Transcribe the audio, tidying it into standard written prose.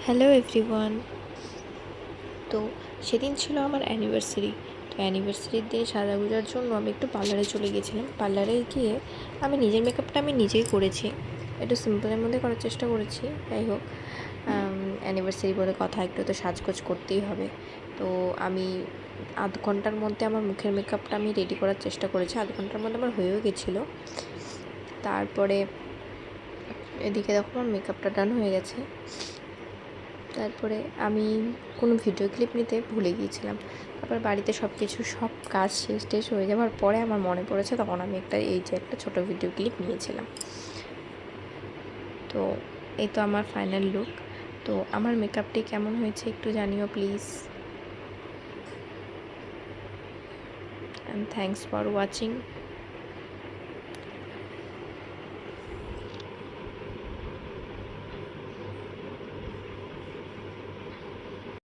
Hello everyone. তো সেদিন ছিল আমার অ্যানিভার্সারি। তো অ্যানিভার্সারির দিন সাজাগোজার জন্য আমি একটু পার্লারে চলে গিয়েছিলাম। পার্লারে গিয়ে আমি নিজের মেকআপটা আমি নিজেই করেছি, একটু সিম্পলের মধ্যে করার চেষ্টা করেছি। যাই হোক, অ্যানিভার্সারি বলে কথা, একটু তো সাজগোজ করতেই হবে। তো আমি আধ ঘন্টার মধ্যে আমার মুখের মেকআপটা আমি রেডি করার চেষ্টা করেছি। আধ ঘন্টার মধ্যে আমার হয়েও গেছিলো। তারপরে এদিকে দেখো আমার মেকআপটা ডান হয়ে গেছে। তারপরে আমি কোনো ভিডিও ক্লিপ নিতে ভুলে গিয়েছিলাম। তারপর বাড়িতে সব কাজ শেষ হয়ে যাওয়ার পরে আমার মনে পড়েছে, তখন আমি একটা ছোটো ভিডিও ক্লিপ নিয়েছিলাম। তো এই তো আমার ফাইনাল লুক। তো আমার মেকআপটি কেমন হয়েছে একটু জানিও please, and thanks for watching.